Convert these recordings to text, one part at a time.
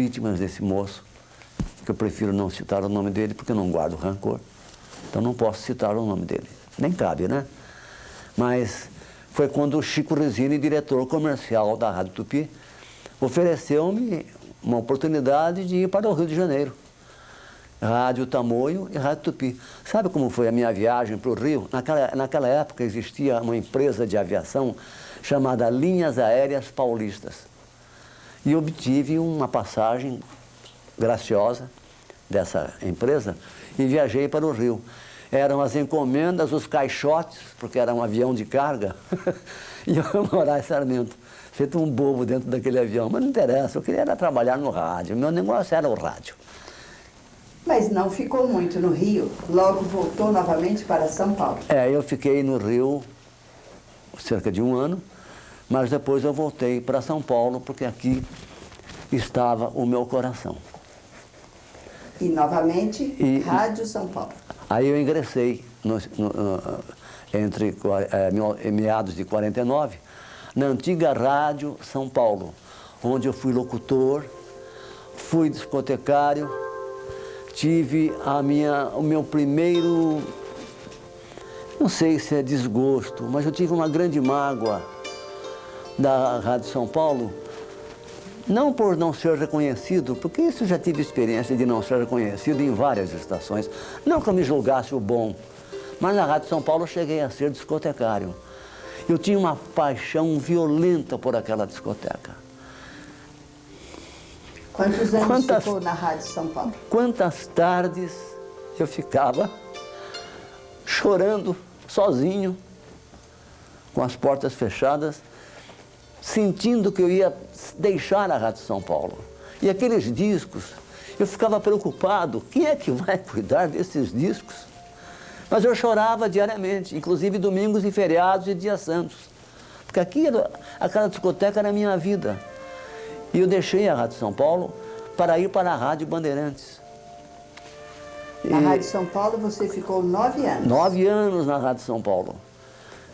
vítimas desse moço, que eu prefiro não citar o nome dele porque eu não guardo rancor. Então não posso citar o nome dele. Nem cabe, né? Mas foi quando o Chico Resine, diretor comercial da Rádio Tupi, ofereceu-me uma oportunidade de ir para o Rio de Janeiro. Rádio Tamoio e Rádio Tupi. Sabe como foi a minha viagem para o Rio? Naquela época existia uma empresa de aviação chamada Linhas Aéreas Paulistas. E obtive uma passagem graciosa dessa empresa e viajei para o Rio. Eram as encomendas, os caixotes, porque era um avião de carga, e eu Moraes Sarmento, feito um bobo dentro daquele avião. Mas não interessa, eu queria era trabalhar no rádio, meu negócio era o rádio. Mas não ficou muito no Rio, logo voltou novamente para São Paulo. Eu fiquei no Rio cerca de um ano, mas depois eu voltei para São Paulo, porque aqui estava o meu coração. E novamente, Rádio São Paulo. Aí eu ingressei entre meados de 49, na antiga Rádio São Paulo, onde eu fui locutor, fui discotecário, tive o meu primeiro, não sei se é desgosto, mas eu tive uma grande mágoa da Rádio São Paulo, não por não ser reconhecido, porque isso eu já tive experiência de não ser reconhecido em várias estações. Não que eu me julgasse o bom, mas na Rádio São Paulo eu cheguei a ser discotecário. Eu tinha uma paixão violenta por aquela discoteca. Quantos anos ficou na Rádio São Paulo? Quantas tardes eu ficava chorando, sozinho, com as portas fechadas, sentindo que eu ia deixar a Rádio São Paulo. E aqueles discos, eu ficava preocupado, quem é que vai cuidar desses discos? Mas eu chorava diariamente, inclusive domingos e feriados e dias santos. Porque aquela discoteca era a minha vida. E eu deixei a Rádio São Paulo para ir para a Rádio Bandeirantes. Na Rádio São Paulo você ficou 9 anos? 9 anos na Rádio São Paulo.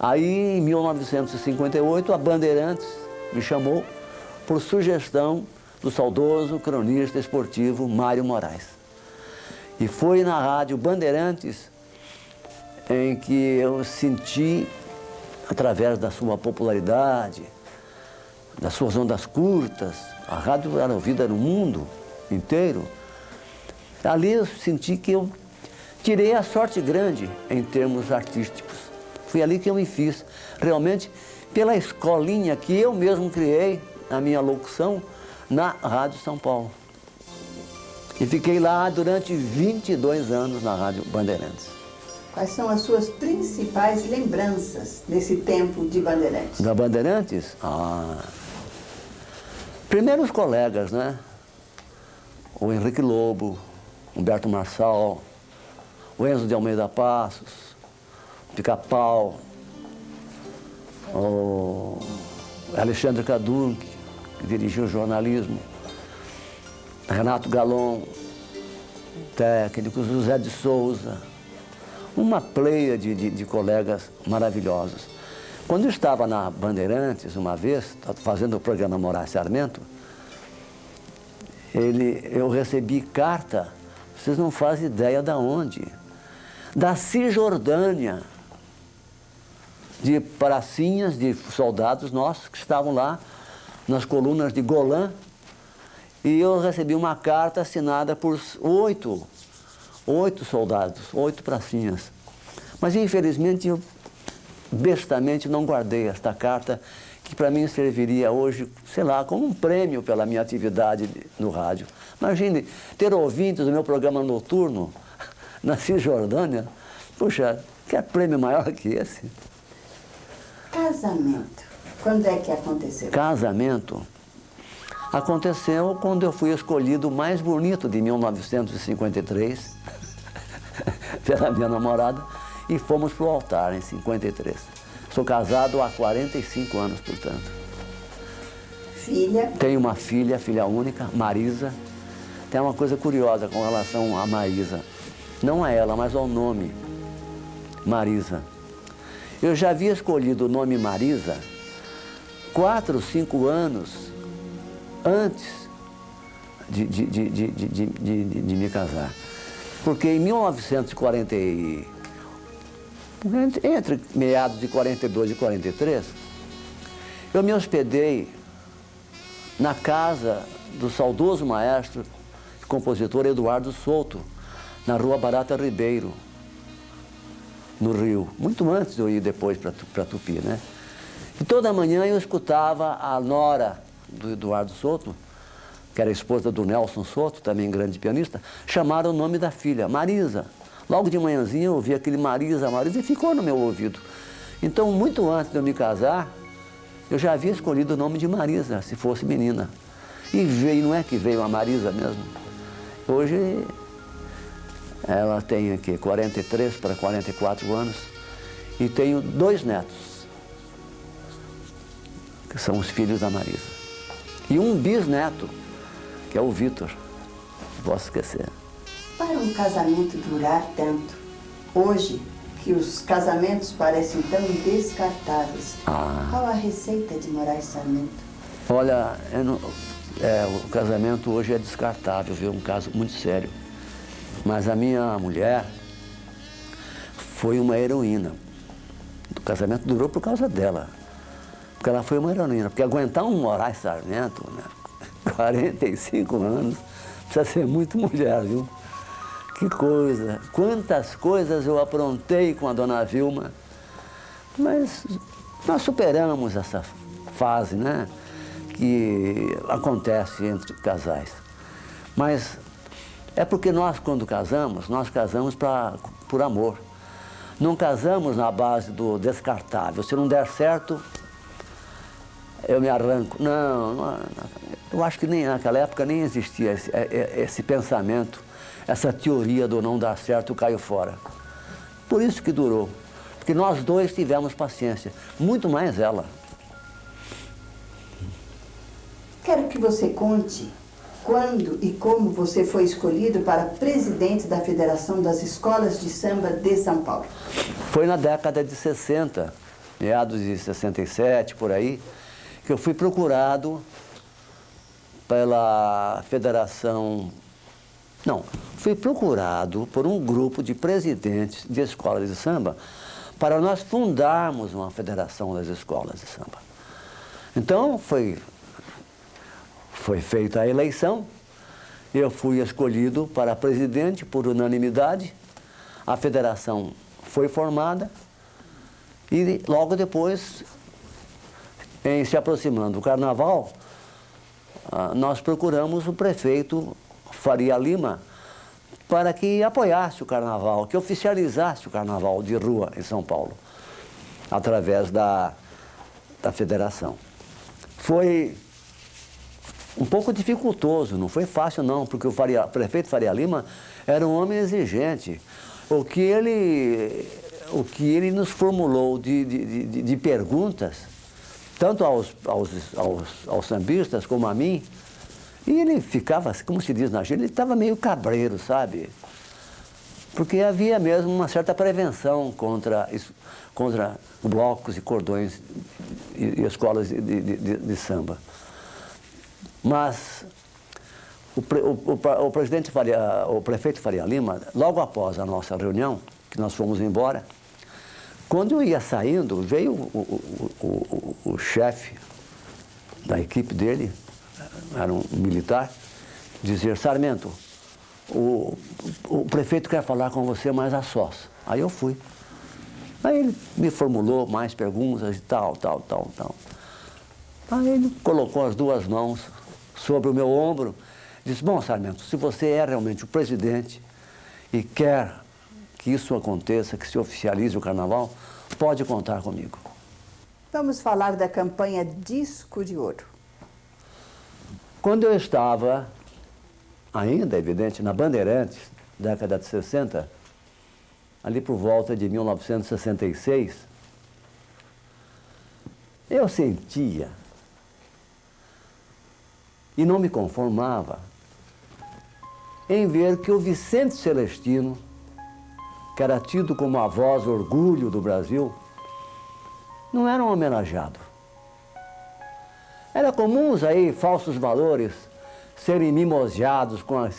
Aí, em 1958, a Bandeirantes me chamou por sugestão do saudoso cronista esportivo Mário Moraes. E foi na Rádio Bandeirantes em que eu senti, através da sua popularidade, das suas ondas curtas, a rádio era ouvida no mundo inteiro. Ali eu senti que eu tirei a sorte grande em termos artísticos. Foi ali que eu me fiz, realmente, pela escolinha que eu mesmo criei, na minha locução, na Rádio São Paulo. E fiquei lá durante 22 anos na Rádio Bandeirantes. Quais são as suas principais lembranças desse tempo de Bandeirantes? Da Bandeirantes? Primeiro os colegas, né? O Henrique Lobo, Humberto Marçal, o Enzo de Almeida Passos, Pica-Pau, o Alexandre Kadunk, que dirigiu o jornalismo, Renato Galon, técnico, José de Souza, uma pleia de colegas maravilhosos. Quando eu estava na Bandeirantes, uma vez, fazendo o programa Moraes Sarmento, eu recebi carta, vocês não fazem ideia de onde, da Cisjordânia, de pracinhas de soldados nossos que estavam lá nas colunas de Golã, e eu recebi uma carta assinada por 8 soldados, 8 pracinhas. Mas infelizmente eu bestamente não guardei esta carta, que para mim serviria hoje, sei lá, como um prêmio pela minha atividade no rádio. Imagine ter ouvintes do meu programa noturno na Cisjordânia. Puxa, que prêmio maior que esse? Casamento. Quando é que aconteceu? Casamento aconteceu quando eu fui escolhido o mais bonito de 1953 pela minha namorada e fomos para o altar em 53. Sou casado há 45 anos, portanto. Filha? Tenho uma filha única, Marisa. Tem uma coisa curiosa com relação a Marisa. Não a ela, mas ao nome, Marisa. Eu já havia escolhido o nome Marisa 4 ou 5 anos antes de me casar. Porque em 1940, entre meados de 42 e 43, eu me hospedei na casa do saudoso maestro e compositor Eduardo Souto, na Rua Barata Ribeiro, no Rio, muito antes de eu ir depois para Tupi, né? E toda manhã eu escutava a nora do Eduardo Souto, que era esposa do Nelson Souto, também grande pianista, chamar o nome da filha, Marisa. Logo de manhãzinha eu ouvi aquele Marisa, Marisa, e ficou no meu ouvido. Então, muito antes de eu me casar, eu já havia escolhido o nome de Marisa, se fosse menina. E veio, não é que veio a Marisa mesmo. Hoje, ela tem aqui 43 para 44 anos e tenho 2 netos, que são os filhos da Marisa. E um bisneto, que é o Vitor, não posso esquecer. Para um casamento durar tanto, hoje que os casamentos parecem tão descartáveis, qual a receita de Moraes Sarmento? Olha, o casamento hoje é descartável, viu? Um caso muito sério. Mas a minha mulher foi uma heroína. O casamento durou por causa dela. Porque ela foi uma heroína. Porque aguentar um Moraes Sarmento, né? 45 anos, precisa ser muito mulher, viu? Que coisa, quantas coisas eu aprontei com a dona Vilma. Mas nós superamos essa fase, né? Que acontece entre casais. Mas é porque nós, quando casamos, nós casamos por amor. Não casamos na base do descartável. Se não der certo, eu me arranco. Não, eu acho que nem naquela época nem existia esse pensamento, essa teoria do não dar certo, eu caio fora. Por isso que durou. Porque nós dois tivemos paciência, muito mais ela. Quero que você conte quando e como você foi escolhido para presidente da Federação das Escolas de Samba de São Paulo. Foi na década de 60, meados de 67, por aí, que eu fui procurado pela Federação... Não, fui procurado por um grupo de presidentes de escolas de samba para nós fundarmos uma federação das escolas de samba. Então, foi feita a eleição, eu fui escolhido para presidente por unanimidade, a federação foi formada e logo depois, em se aproximando do carnaval, nós procuramos o prefeito Faria Lima para que apoiasse o carnaval, que oficializasse o carnaval de rua em São Paulo, através da federação. Foi um pouco dificultoso, não foi fácil não, porque o prefeito Faria Lima era um homem exigente. O que ele nos formulou de perguntas, tanto aos sambistas como a mim, e ele ficava, como se diz na gíria, ele estava meio cabreiro, sabe? Porque havia mesmo uma certa prevenção contra blocos e cordões e escolas de samba. Mas o prefeito Faria Lima, logo após a nossa reunião, que nós fomos embora, quando eu ia saindo, veio o chefe da equipe dele, era um militar, dizer: Sarmento, o prefeito quer falar com você mais a sós. Aí eu fui. Aí ele me formulou mais perguntas e tal. Aí ele colocou as 2 mãos sobre o meu ombro e disse: bom, Sarmento, se você é realmente o presidente e quer que isso aconteça, que se oficialize o carnaval, pode contar comigo. Vamos falar da campanha Disco de Ouro. Quando eu estava, ainda evidente, na Bandeirantes, década de 60, ali por volta de 1966, eu sentia e não me conformava em ver que o Vicente Celestino, que era tido como a voz orgulho do Brasil, não era um homenageado. Era comuns aí falsos valores serem mimoseados com a